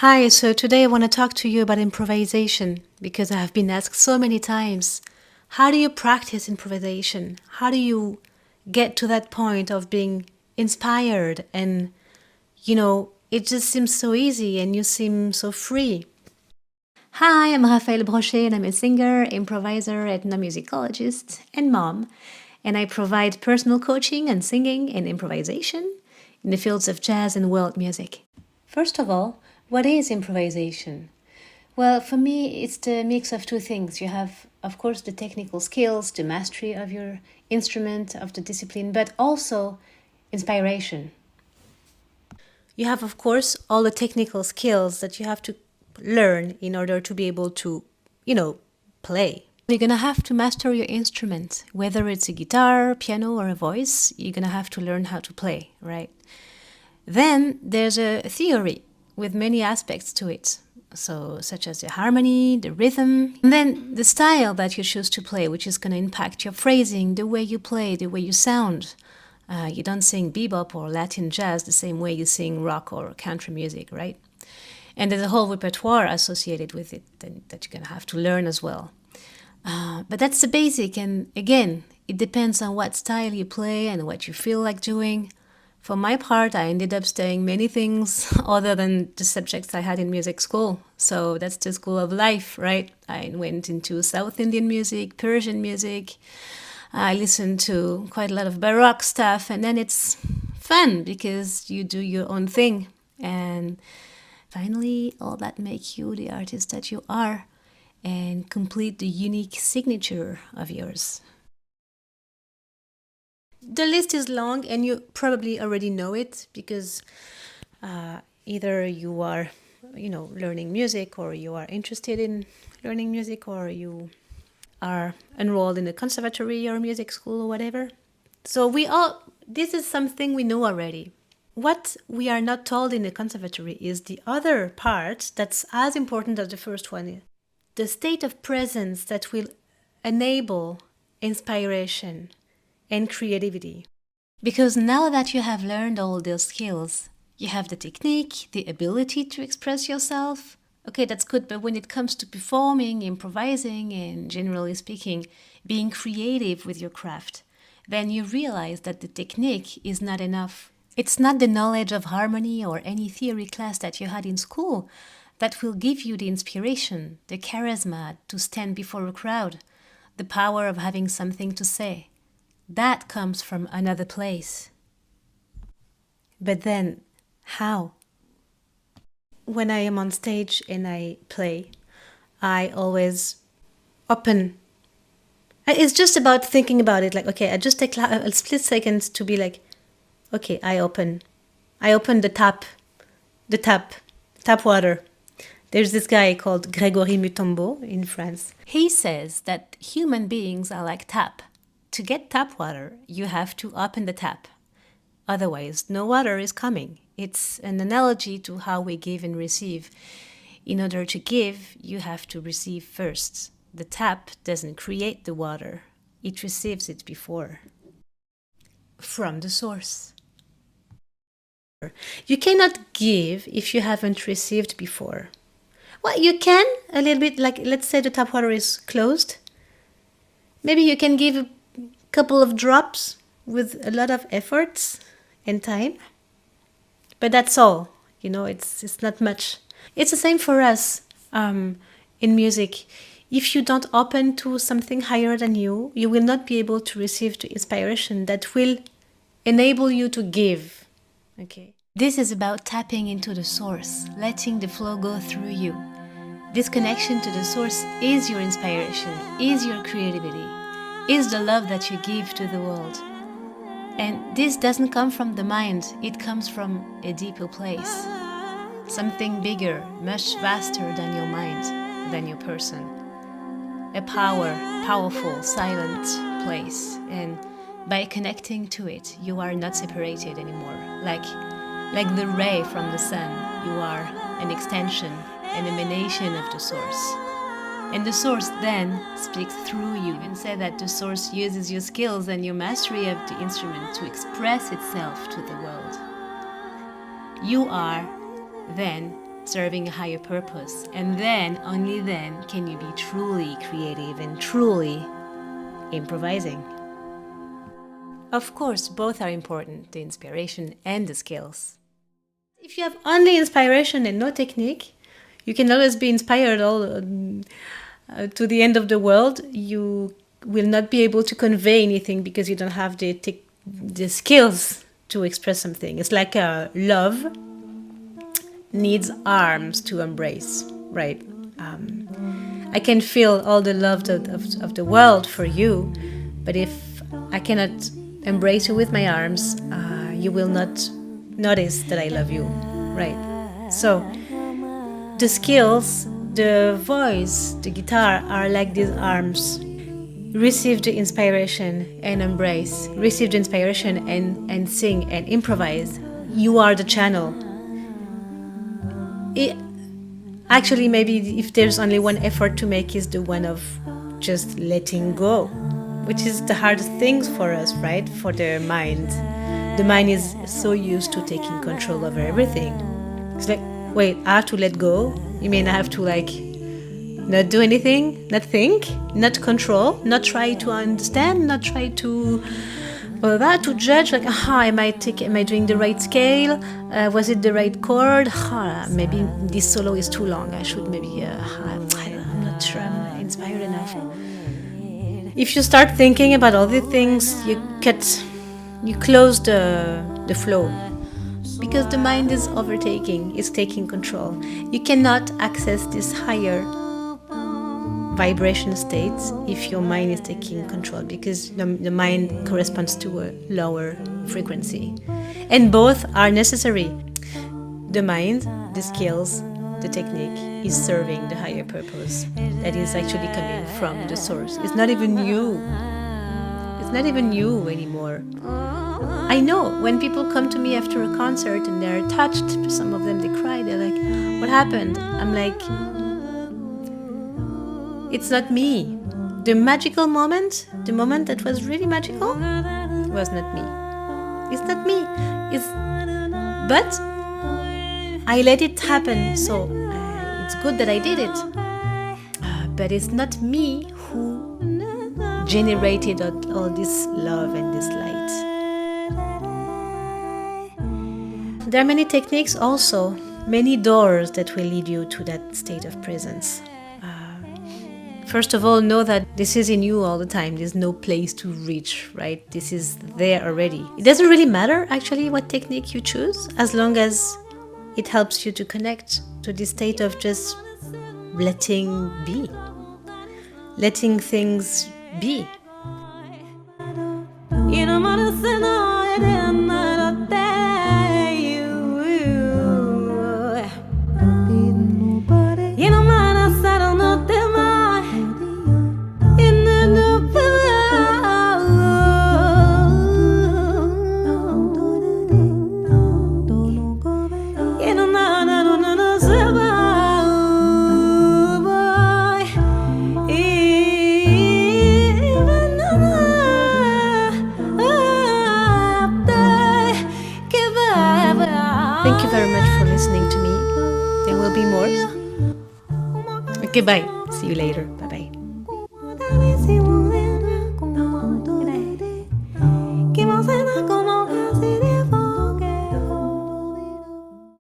Hi, so today I want to talk to you about improvisation because I have been asked so many times, how do you practice improvisation? How do you get to that point of being inspired and, it just seems so easy and you seem so free. Hi, I'm Raphaëlle Brochet and I'm a singer, improviser, ethnomusicologist, and mom. And I provide personal coaching and singing and improvisation in the fields of jazz and world music. First of all, what is improvisation? Well, for me, it's the mix of two things. You have, of course, the technical skills, the mastery of your instrument, of the discipline, but also inspiration. You have, of course, all the technical skills that you have to learn in order to be able to, play. You're going to have to master your instrument, whether it's a guitar, piano, or a voice, you're going to have to learn how to play, right? Then there's a theory with many aspects to it, so such as the harmony, the rhythm, and then the style that you choose to play, which is going to impact your phrasing, the way you play, the way you sound. You don't sing bebop or Latin jazz the same way you sing rock or country music, right? And there's a whole repertoire associated with it that you're going to have to learn as well. But that's the basic, and again, it depends on what style you play and what you feel like doing. For my part, I ended up studying many things other than the subjects I had in music school. So that's the school of life, right? I went into South Indian music, Persian music. I listened to quite a lot of Baroque stuff, and then it's fun because you do your own thing. And finally, all that makes you the artist that you are and complete the unique signature of yours. The list is long and you probably already know it because either you are, learning music, or you are interested in learning music, or you are enrolled in a conservatory or music school or whatever. So this is something we know already. What we are not told in the conservatory is the other part that's as important as the first one. The state of presence that will enable inspiration and creativity. Because now that you have learned all those skills, you have the technique, the ability to express yourself. Okay, that's good, but when it comes to performing, improvising, and generally speaking, being creative with your craft, then you realize that the technique is not enough. It's not the knowledge of harmony or any theory class that you had in school that will give you the inspiration, the charisma to stand before a crowd, the power of having something to say. That comes from another place. But then, how? When I am on stage and I play, I always open. It's just about thinking about it. Like, okay, I just take a split second to be like, okay, I open the tap water. There's this guy called Grégory Mutombo in France. He says that human beings are like tap. To get tap water, you have to open the tap. Otherwise, no water is coming. It's an analogy to how we give and receive. In order to give, you have to receive first. The tap doesn't create the water. It receives it before. From the source. You cannot give if you haven't received before. Well, you can a little bit, like let's say the tap water is closed. Maybe you can give a couple of drops with a lot of efforts and time. But that's all, it's not much. It's the same for us in music. If you don't open to something higher than you, you will not be able to receive the inspiration that will enable you to give. Okay. This is about tapping into the source, letting the flow go through you. This connection to the source is your inspiration, is your creativity, is the love that you give to the world. And this doesn't come from the mind, it comes from a deeper place. Something bigger, much vaster than your mind, than your person. A powerful, silent place. And by connecting to it, you are not separated anymore. Like the ray from the sun, you are an extension, an emanation of the source. And the source then speaks through you. You can say that the source uses your skills and your mastery of the instrument to express itself to the world. You are then serving a higher purpose. And then, only then, can you be truly creative and truly improvising. Of course, both are important, the inspiration and the skills. If you have only inspiration and no technique, you can always be inspired to the end of the world. You will not be able to convey anything because you don't have the skills to express something. It's like love needs arms to embrace, right? I can feel all the love of the world for you, but if I cannot embrace you with my arms, you will not notice that I love you, right? So the skills, the voice, the guitar are like these arms. Receive the inspiration and embrace. Receive the inspiration and sing and improvise. You are the channel. Actually, maybe if there's only one effort to make, is the one of just letting go, which is the hardest things for us, right? For the mind. The mind is so used to taking control over everything. It's like, wait, I have to let go? You mean I have to not do anything, not think, not control, not try to understand, not try to judge, am I doing the right scale? Was it the right chord? Maybe this solo is too long. I should maybe, I'm not sure I'm inspired enough. If you start thinking about all the things, you close the flow. Because the mind is overtaking, it's taking control. You cannot access this higher vibration states if your mind is taking control, because the mind corresponds to a lower frequency. And both are necessary. The mind, the skills, the technique is serving the higher purpose that is actually coming from the source. It's not even you. It's not even you anymore. I know when people come to me after a concert and they're touched, some of them they cry, they're like, what happened? I'm like, it's not me. The magical moment, the moment that was really magical, was not me. It's not me. But I let it happen, so it's good that I did it. But it's not me who generated all this love and this light. There are many techniques also, many doors that will lead you to that state of presence. First of all, know that this is in you all the time. There's no place to reach, right? This is there already. It doesn't really matter, actually, what technique you choose, as long as it helps you to connect to this state of just letting be. Letting things be. Thank you very much for listening to me. There will be more. Okay, bye. See you later. Bye-bye.